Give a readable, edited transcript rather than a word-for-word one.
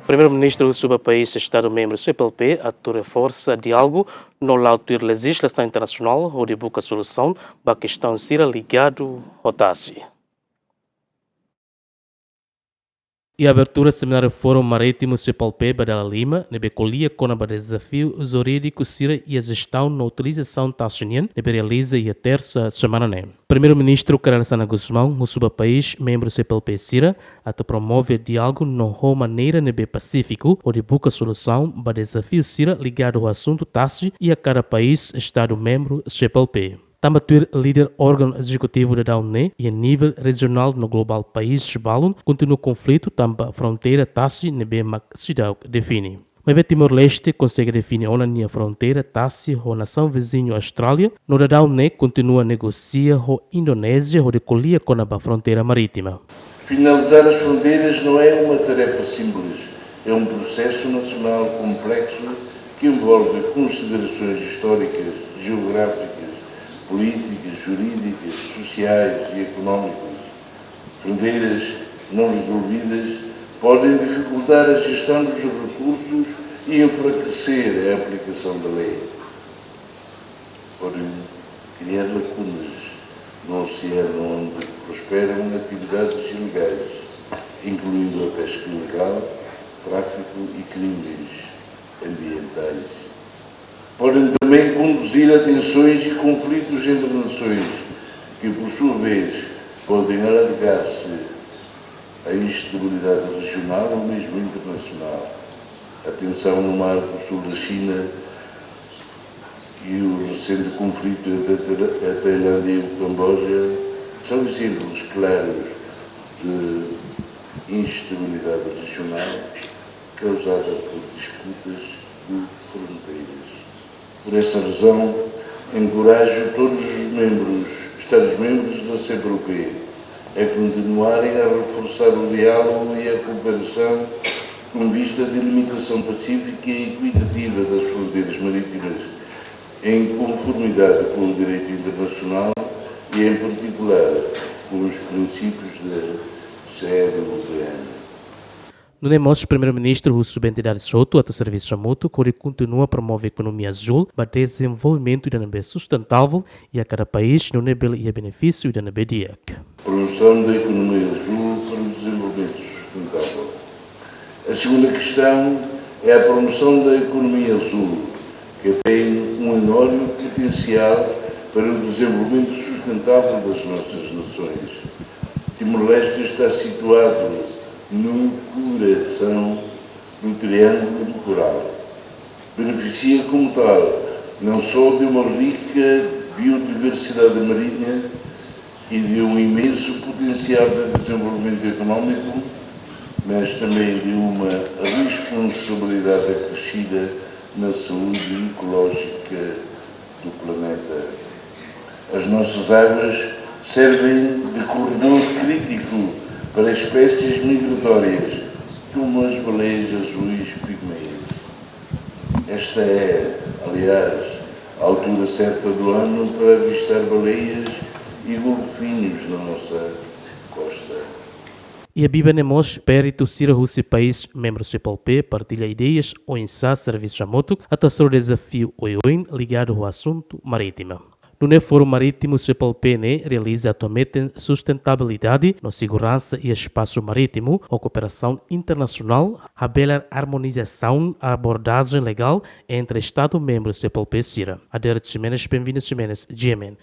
Primeiro-Ministro do país Estado-membro CPLP atua força diálogo no laudo da legislação internacional onde busca solução para a questão ser ligado ao TASI. E a abertura do seminário Fórum Marítimo CPLP Badala Lima, nebe colia com o desafio jurídico Sira e a gestão na utilização taxunian, nebe realiza a terça semana. Primeiro-Ministro Carlos Sana Guzmão, no país, membro CPLP Sira, até promove diálogo na maneira nebe pacífico, onde busca solução para desafio Sira ligado ao assunto taxi e a cada país, Estado-membro CPLP. Também líder órgão executivo da DAUNE e a nível regional no global país Balun continua o conflito também a fronteira Tassi nebe cidade define. Mas Timor-Leste consegue definir onde a fronteira Tassi com a nação vizinha Austrália, no da DAUNE continua a negociar com a Indonésia onde colia com a fronteira marítima. Finalizar as fronteiras não é uma tarefa simples, é um processo nacional complexo que envolve considerações históricas, geográficas, políticas, jurídicas, sociais e económicas. Fronteiras não resolvidas podem dificultar a gestão dos recursos e enfraquecer a aplicação da lei. Podem criar lacunas no oceano onde prosperam atividades ilegais, incluindo a pesca ilegal, tráfico e crimes ambientais. Podem também conduzir a tensões e conflitos entre nações, que, por sua vez, podem alargar-se à instabilidade regional ou mesmo internacional. A tensão no mar do sul da China e o recente conflito entre a Tailândia e o Camboja são exemplos claros de instabilidade regional causada por disputas de fronteiras. Por essa razão, encorajo todos os Estados-membros da CPLP a continuarem a reforçar o diálogo e a cooperação com vista à delimitação pacífica e equitativa das fronteiras marítimas, em conformidade com o direito internacional e, em particular, com os princípios da CEDUPN. No Nemos, o primeiro-ministro Russo Bentidade Soto, até serviço mútuo, que continua a promover a economia azul para desenvolvimento da NB sustentável e a cada país no nível e a benefício da NB DIAC. Promoção da economia azul para o desenvolvimento sustentável. A segunda questão é a promoção da economia azul, que tem um enorme potencial para o desenvolvimento sustentável das nossas nações. Timor-Leste está situado no coração do Triângulo do Coral. Beneficia como tal não só de uma rica biodiversidade marinha e de um imenso potencial de desenvolvimento económico, mas também de uma responsabilidade acrescida na saúde ecológica do planeta. As nossas águas servem de corredor crítico para espécies migratórias, como as baleias azuis pigmeias. Esta é, aliás, a altura certa do ano para avistar baleias e golfinhos na nossa costa. E a Biba Nemos, perito Sira Russi País, membro CPLP, partilha ideias ou ensá serviço a moto, até o desafio OIOIN ligado ao assunto marítimo. No Fórum Marítimo CPLP realiza atualmente sustentabilidade na segurança e espaço marítimo, a cooperação internacional, a bela harmonização, a abordagem legal entre Estado-membros CPLP Sira. Adere Ximenes, bem-vindos Ximenes, GMN.